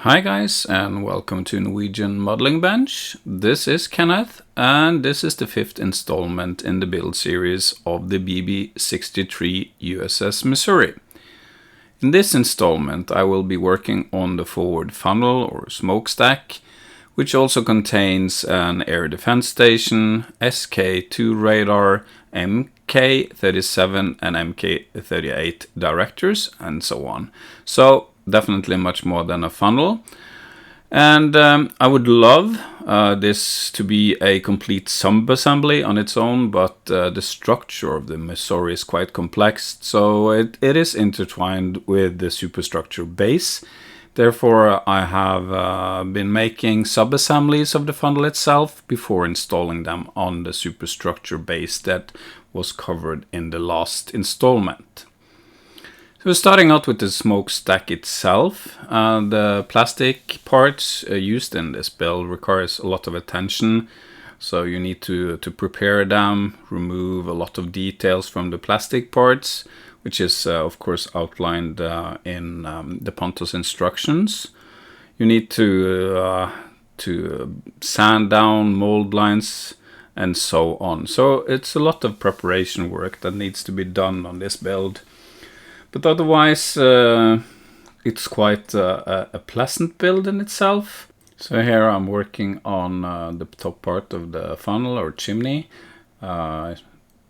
Hi guys, and welcome to Norwegian Modeling Bench. This is Kenneth, and this is the fifth installment in the build series of the BB-63 USS Missouri. In this installment I will be working on the forward funnel or smokestack, which also contains an air defense station, SK-2 radar, Mk-37 and Mk-38 directors, and so on. So definitely much more than a funnel. And I would love this to be a complete subassembly on its own, but the structure of the Missouri is quite complex, so it is intertwined with the superstructure base. Therefore, I have been making subassemblies of the funnel itself before installing them on the superstructure base that was covered in the last installment. So starting out with the smokestack itself, the plastic parts used in this build requires a lot of attention. So you need to prepare them, remove a lot of details from the plastic parts, which is of course outlined in the Pontos instructions. You need to sand down mold lines and so on. So it's a lot of preparation work that needs to be done on this build. But otherwise, it's quite a pleasant build in itself. So here I'm working on the top part of the funnel or chimney,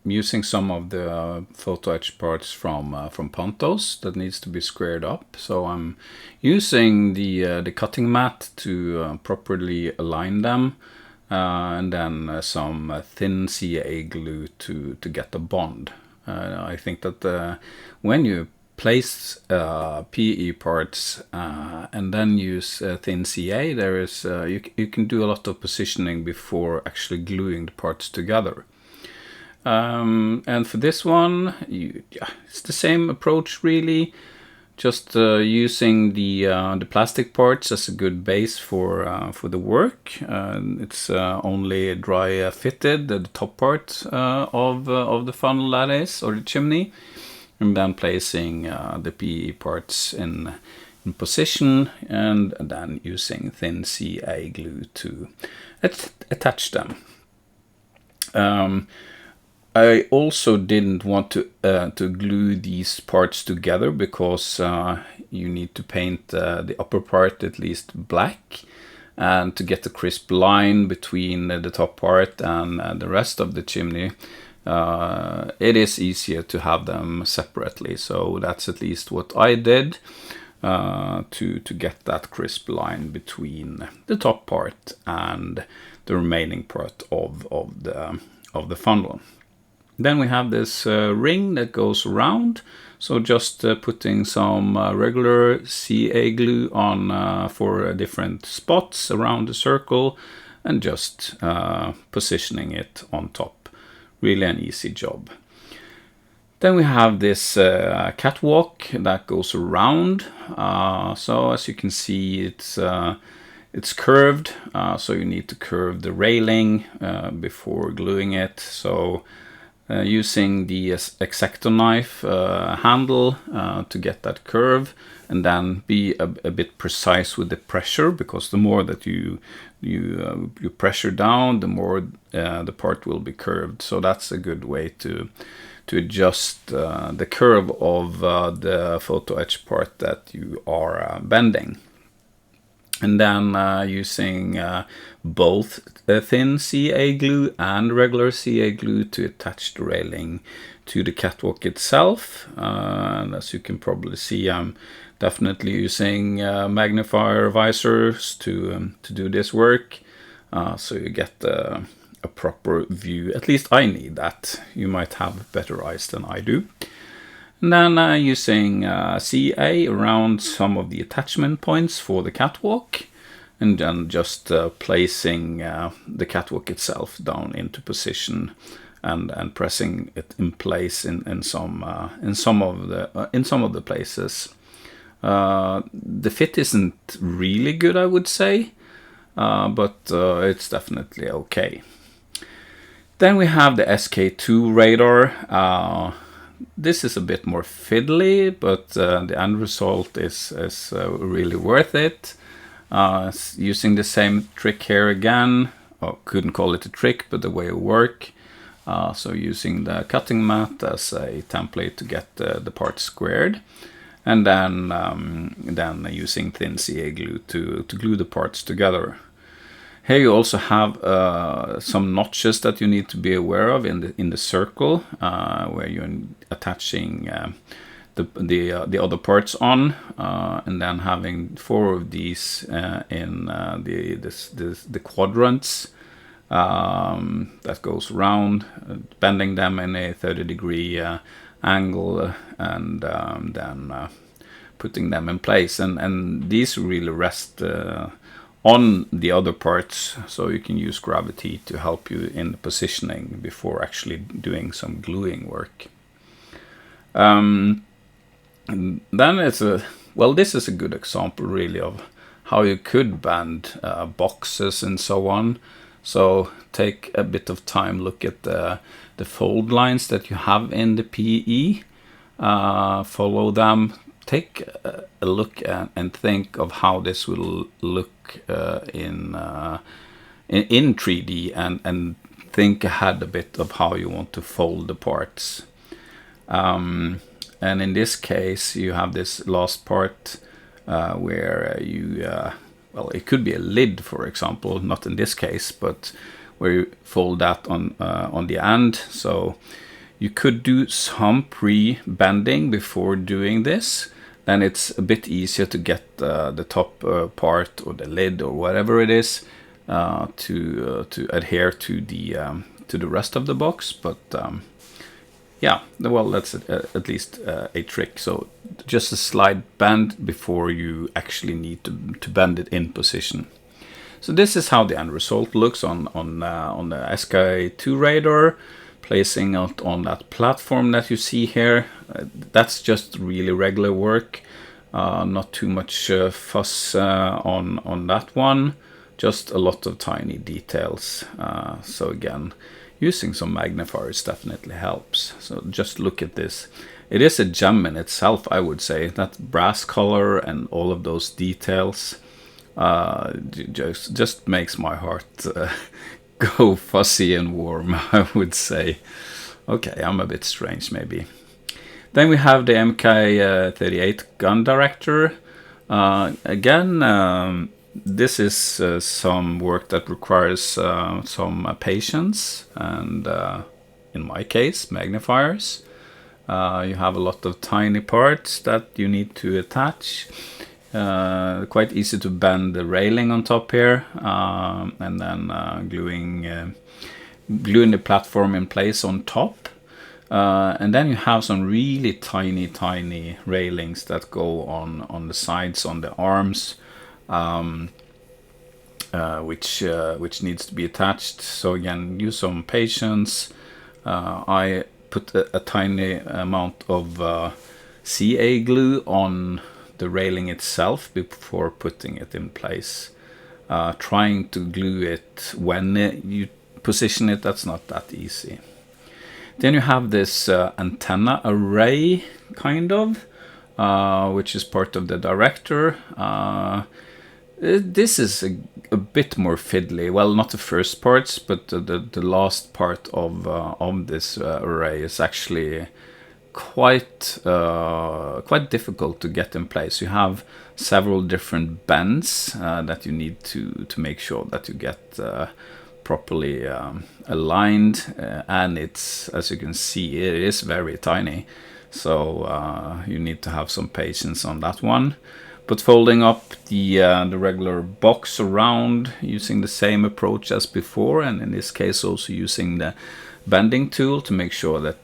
using some of the photo etch parts from Pontos that needs to be squared up. So I'm using the cutting mat to properly align them, and then some thin CA glue to get a bond. I think that when you place PE parts and then use thin CA, there is you can do a lot of positioning before actually gluing the parts together. And for this one, it's the same approach really. Just using the plastic parts as a good base for the work. It's only dry fitted the top part of the funnel, that is, or the chimney, and then placing the PE parts in position, and then using thin CA glue to attach them. I also didn't want to glue these parts together because you need to paint the upper part at least black, and to get a crisp line between the top part and the rest of the chimney. It is easier to have them separately, so that's at least what I did to get that crisp line between the top part and the remaining part of the funnel. Then we have this ring that goes around, so just putting some regular CA glue on for different spots around the circle, and just positioning it on top. Really an easy job. Then we have this catwalk that goes around. So as you can see, it's curved, so you need to curve the railing before gluing it. So using the X-Acto knife handle to get that curve, and then be a bit precise with the pressure, because the more that you pressure down, the more the part will be curved. So that's a good way to adjust the curve of the photo etch part that you are bending. And then using both thin CA glue and regular CA glue to attach the railing to the catwalk itself. And as you can probably see, I'm definitely using magnifier visors to do this work, so you get a proper view. At least I need that. You might have better eyes than I do. And then using CA around some of the attachment points for the catwalk, and then just placing the catwalk itself down into position, and pressing it in place in some of the places. The fit isn't really good, I would say, but it's definitely okay. Then we have the SK-2 radar. This is a bit more fiddly, but the end result is really worth it. Using the same trick here again, or couldn't call it a trick, but the way it works. So using the cutting mat as a template to get the parts squared, and then using thin CA glue to glue the parts together. Here you also have some notches that you need to be aware of in the circle where you're attaching the other parts on, and then having 4 of these in the quadrants that goes around, bending them in a 30-degree angle, and then putting them in place. And these really rest on the other parts, so you can use gravity to help you in the positioning before actually doing some gluing work. And then this is a good example really of how you could bend boxes and so on. So take a bit of time, look at the fold lines that you have in the PE, follow them, take a look and think of how this will look in 3D, and think ahead a bit of how you want to fold the parts. And in this case, you have this last part where you, well, it could be a lid, for example, not in this case, but where you fold that on the end. So you could do some pre-bending before doing this. Then it's a bit easier to get the top part or the lid or whatever it is to adhere to the rest of the box. But yeah, well, that's at least a trick. So just a slight bend before you actually need to bend it in position. So this is how the end result looks on the Sky-2 radar, placing it on that platform that you see here. That's just really regular work, not too much fuss on that one, just a lot of tiny details. So again, using some magnifiers definitely helps. So just look at this. It is a gem in itself, I would say. That brass color and all of those details just makes my heart go fuzzy and warm, I would say. Okay, I'm a bit strange maybe. Then we have the MK38 gun director. Again, this is some work that requires some patience and, in my case, magnifiers. You have a lot of tiny parts that you need to attach. Quite easy to bend the railing on top here, and then gluing the platform in place on top. And then you have some really tiny railings that go on the sides, on the arms, which needs to be attached. So again, use some patience. I put a tiny amount of CA glue on the railing itself before putting it in place. Trying to glue it when you position it, that's not that easy. Then you have this antenna array, kind of, which is part of the director. This is a bit more fiddly. Well, not the first parts, but the last part of this array is actually quite difficult to get in place. You have several different bends that you need to make sure that you get properly aligned, and it's, as you can see, it is very tiny, so you need to have some patience on that one. But folding up the regular box around using the same approach as before, and in this case also using the bending tool to make sure that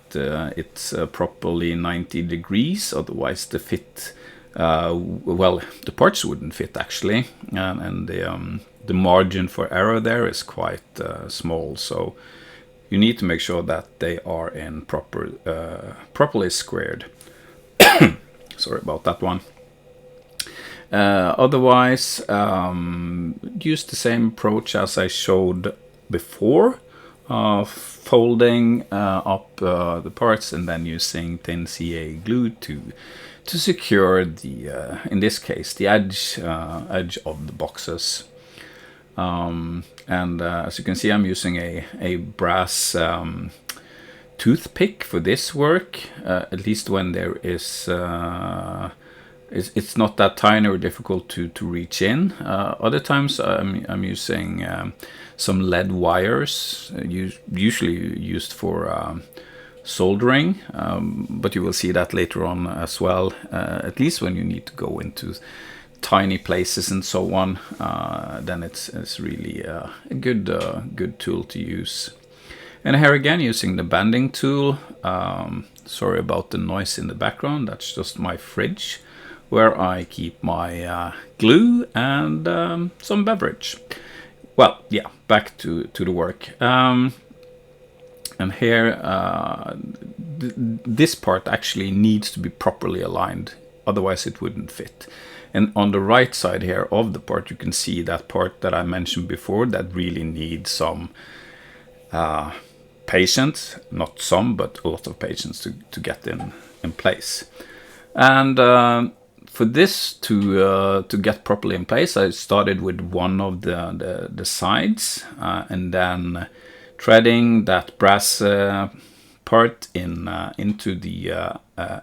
it's properly 90 degrees, otherwise the fit, well, the parts wouldn't fit actually, and the margin for error there is quite small, so you need to make sure that they are in properly squared. Sorry about that one. Otherwise, use the same approach as I showed before, folding up the parts and then using thin CA glue to to secure the, in this case, the edge of the boxes. And as you can see, I'm using a brass toothpick for this work, at least when there is it's not that tiny or difficult to reach in. Other times I'm using some lead wires, usually used for soldering, but you will see that later on as well, at least when you need to go into tiny places and so on. Then it's really a good tool to use. And here again, using the bending tool. Sorry about the noise in the background, that's just my fridge where I keep my glue and some beverage. Well, yeah, back to the work. And here, this part actually needs to be properly aligned, otherwise it wouldn't fit. And on the right side here of the part, you can see that part that I mentioned before that really needs some patience, not some, but a lot of patience to get in place. And for this to get properly in place, I started with one of the sides and then threading that brass part into the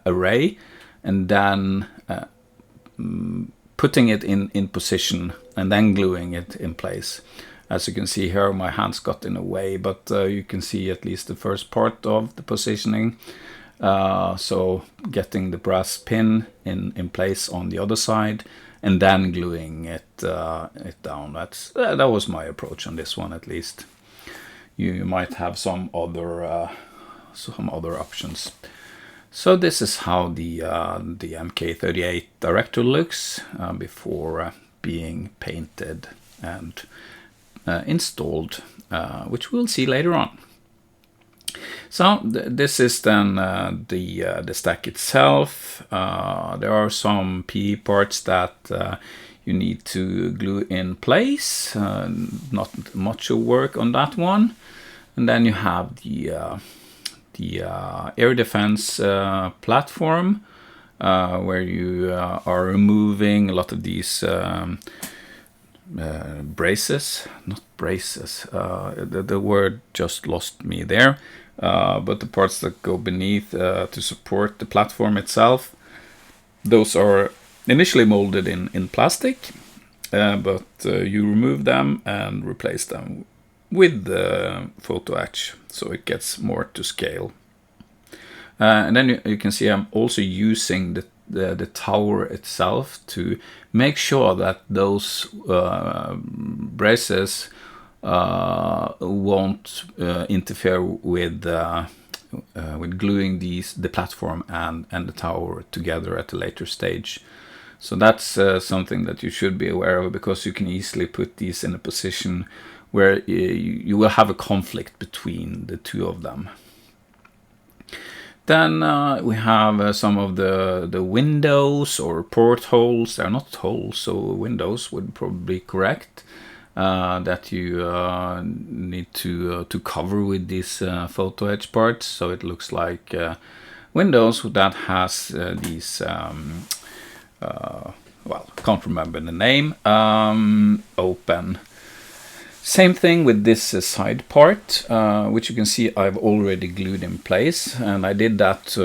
array, and then putting it in position and then gluing it in place. As you can see here, my hands got in the way, but you can see at least the first part of the positioning. So getting the brass pin in place on the other side and then gluing it down. That was my approach on this one, at least. You might have some other options. So this is how the MK38 Director looks before being painted and installed, which we'll see later on. So this is then the stack itself. There are some PE parts that you need to glue in place. Not much of work on that one. And then you have the air defense platform, where you are removing a lot of these braces, not braces, the word just lost me there, but the parts that go beneath to support the platform itself. Those are initially molded in plastic, but you remove them and replace them with the photo etch, so it gets more to scale. And then you can see I'm also using the tower itself to make sure that those braces won't interfere with gluing the platform and the tower together at a later stage. So that's something that you should be aware of, because you can easily put these in a position where you will have a conflict between the two of them. Then we have some of the windows or portholes. They're not holes, so windows would probably be correct, that you need to cover with these photo etch parts, so it looks like windows that has these well, can't remember the name, open. Same thing with this side part, which you can see I've already glued in place, and I did that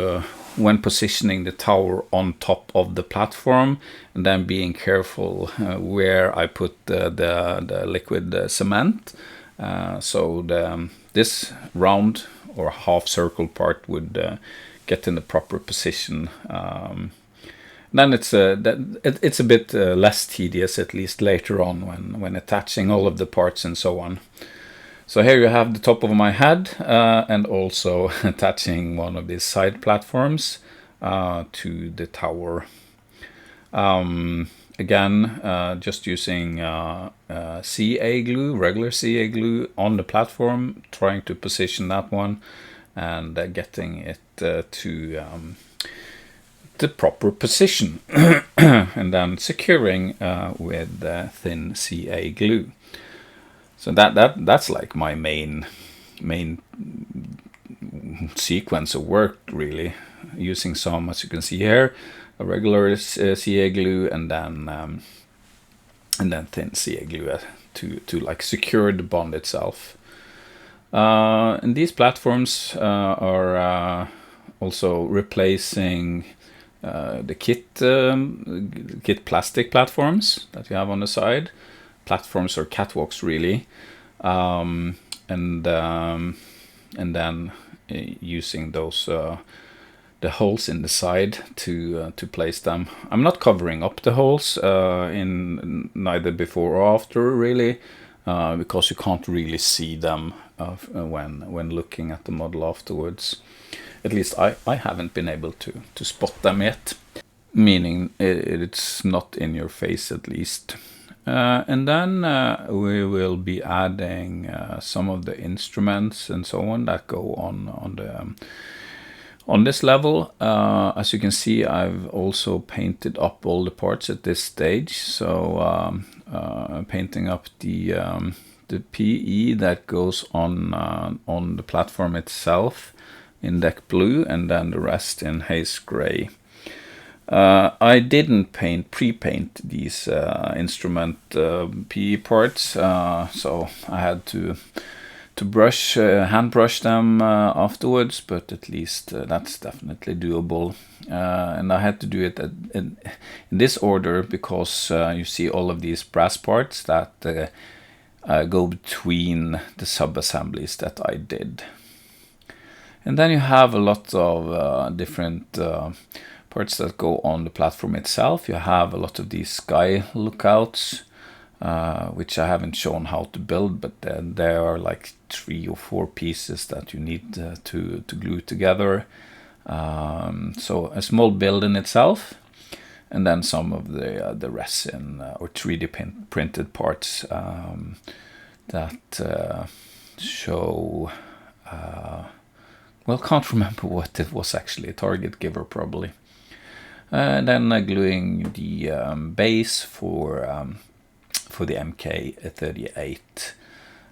when positioning the tower on top of the platform, and then being careful where I put the liquid cement, so this round or half circle part would get in the proper position. Then it's a bit less tedious, at least later on when attaching all of the parts and so on. So here you have the top of my head and also attaching one of these side platforms to the tower. Again, just using CA glue, regular CA glue on the platform, trying to position that one and getting it to the proper position and then securing with thin CA glue. So that's like my main sequence of work, really, using some, as you can see here, regular CA glue, and then thin CA glue to like secure the bond itself. And these platforms are also replacing the kit plastic platforms that you have on the side. Platforms or catwalks, really, and then using those the holes in the side to place them. I'm not covering up the holes in neither before or after, really, because you can't really see them when looking at the model afterwards. At least I haven't been able to spot them yet, meaning it's not in your face, at least. And then we will be adding some of the instruments and so on that go on this level. As you can see, I've also painted up all the parts at this stage. So painting up the PE that goes on the platform itself in deck blue, and then the rest in haze gray. I didn't pre-paint these instrument PE parts, so I had to hand brush them afterwards, but at least that's definitely doable. And I had to do it in this order because you see all of these brass parts that go between the sub-assemblies that I did. And then you have a lot of different parts that go on the platform itself. You have a lot of these sky lookouts, which I haven't shown how to build, but there are like 3 or 4 pieces that you need to glue together. So a small build in itself, and then some of the resin or 3D printed parts that show. Well, can't remember what it was actually. A target giver, probably. And then gluing the base for the MK38.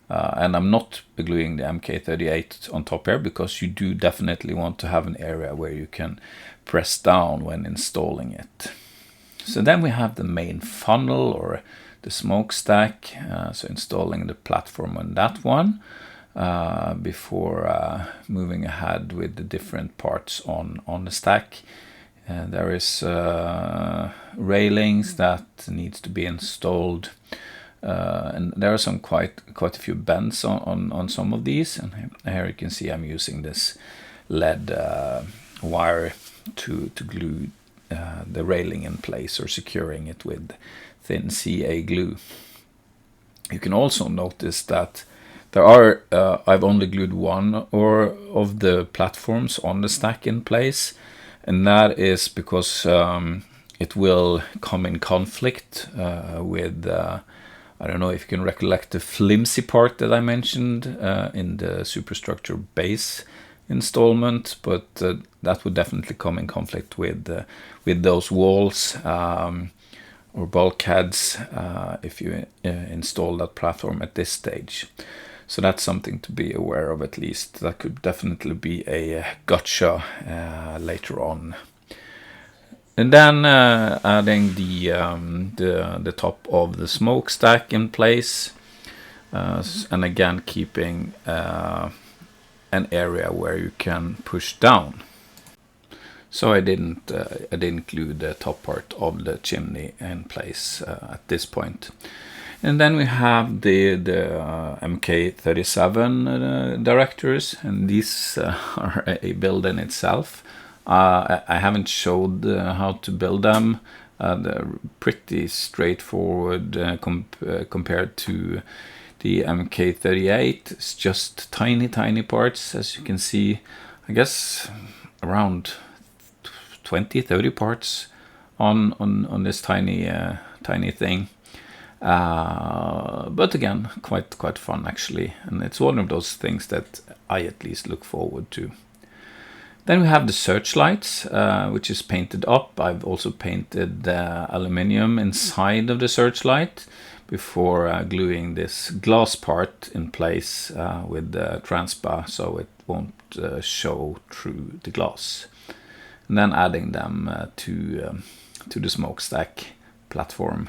And I'm not gluing the MK38 on top here because you do definitely want to have an area where you can press down when installing it. So then we have the main funnel or the smokestack. So installing the platform on that one. Before moving ahead with the different parts on the stack. There is railings that needs to be installed, and there are some quite a few bends on some of these. And here you can see I'm using this lead wire to glue the railing in place, or securing it with thin CA glue. You can also notice that there are, I've only glued one of the platforms on the stack in place, and that is because it will come in conflict with, I don't know if you can recollect the flimsy part that I mentioned in the superstructure base installment, but that would definitely come in conflict with those walls or bulkheads if you install that platform at this stage. So that's something to be aware of, at least. That could definitely be a gotcha later on. And then adding the top of the smokestack in place, and again keeping an area where you can push down. So I didn't glue the top part of the chimney in place at this point. And then we have the MK37 directors, and these are a build in itself. I haven't showed how to build them. They're pretty straightforward compared to the MK38. It's just tiny parts, as you can see. I guess around 20-30 parts on this tiny thing. But again, quite fun actually, and it's one of those things that I at least look forward to. Then we have the searchlights, which is painted up. I've also painted the aluminium inside of the searchlight before gluing this glass part in place with the transpa, so it won't show through the glass. and then adding them to the smokestack platform.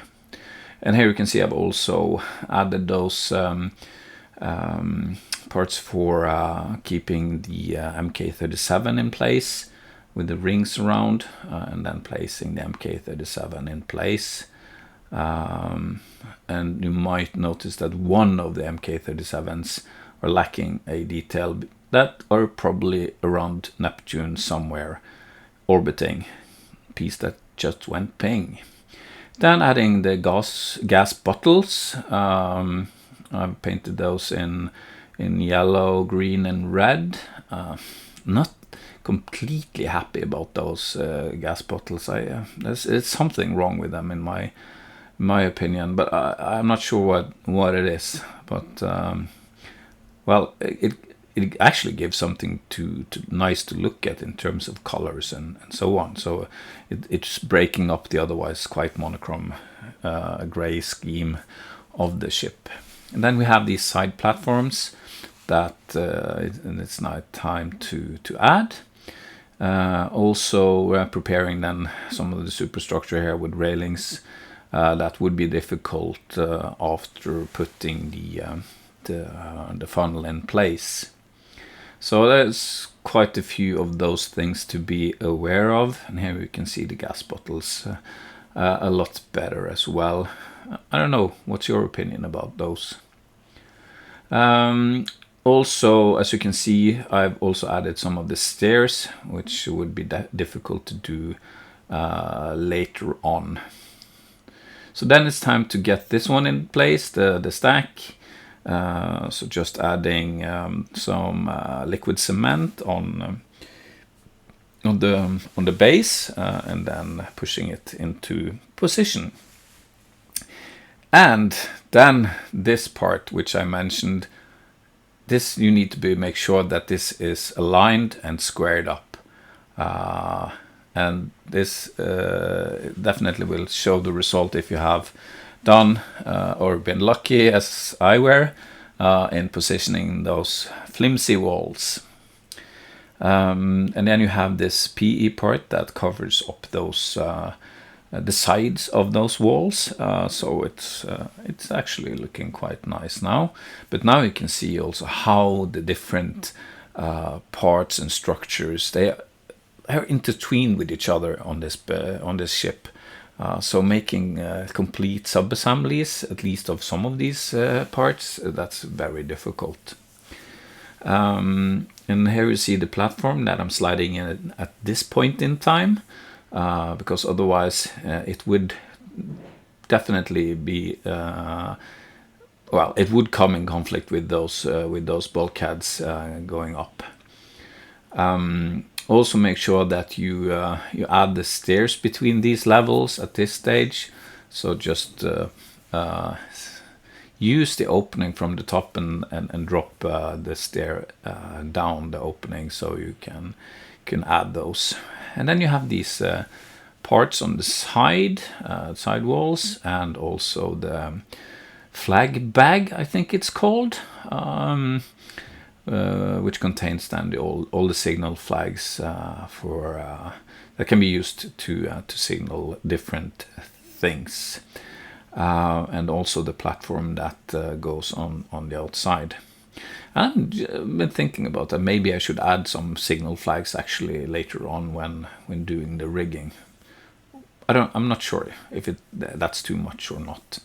And here you can see I've also added those parts for keeping the MK37 in place with the rings around, and then placing the MK37 in place. And you might notice that one of the MK37s are lacking a detail that are probably around Neptune somewhere, orbiting. Piece that just went ping. Then adding the gas bottles. I've painted those in yellow, green, and red. Not completely happy about those gas bottles. There's something wrong with them in my opinion, but I'm not sure what it is. But well, it actually gives something nice to look at in terms of colors and so on. So it's breaking up the otherwise quite monochrome gray scheme of the ship. And then we have these side platforms that it's now time to add. Also preparing then some of the superstructure here with railings. That would be difficult after putting the funnel in place. So there's quite a few of those things to be aware of, and here you can see the gas bottles a lot better as well. I don't know, what's your opinion about those? Also, as you can see, I've also added some of the stairs, which would be difficult to do later on. So then it's time to get this one in place, the stack. So just adding some liquid cement on the base, and then pushing it into position. And then this part, which I mentioned, this you need to make sure that this is aligned and squared up. And this definitely will show the result if you have done or been lucky, as I were, in positioning those flimsy walls. And then you have this PE part that covers up those the sides of those walls, so it's actually looking quite nice now. But now you can see also how the different parts and structures, they are intertwined with each other on this ship. So making complete sub-assemblies, at least of some of these parts, that's very difficult. And here you see the platform that I'm sliding in at this point in time, because otherwise it would definitely be well, it would come in conflict with those bulkheads going up. Also make sure that you add the stairs between these levels at this stage. So just use the opening from the top and drop the stair down the opening, so you can add those. And then you have these parts on the side walls, and also the flag bag, I think it's called, which contains then all the signal flags for that can be used to signal different things, and also the platform that goes on the outside. I've been thinking about that. Maybe I should add some signal flags actually later on when doing the rigging. I'm not sure if that's too much or not.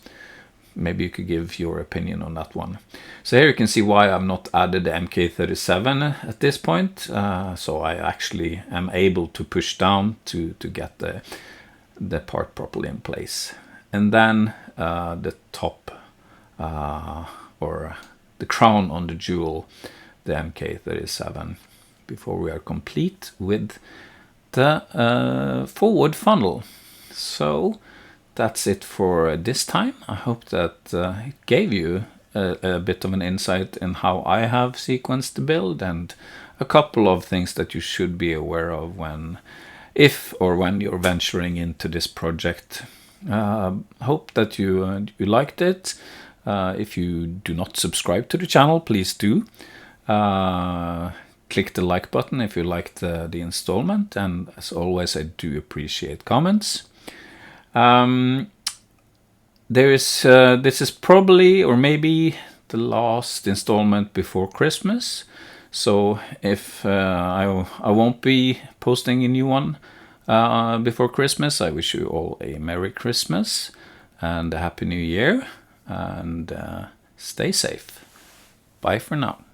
Maybe you could give your opinion on that one. So here you can see why I've not added the MK37 at this point. So I actually am able to push down to get the part properly in place. And then the top or the crown on the jewel, the MK37, before we are complete with the forward funnel. So that's it for this time. I hope that it gave you a bit of an insight in how I have sequenced the build, and a couple of things that you should be aware of when you're venturing into this project. Hope that you liked it. If you do not subscribe to the channel, please do. click the like button if you liked the installment, and as always I do appreciate comments. This is probably, or maybe, the last installment before Christmas, so if I won't be posting a new one before Christmas, I wish you all a Merry Christmas and a Happy New Year, and stay safe. Bye for now.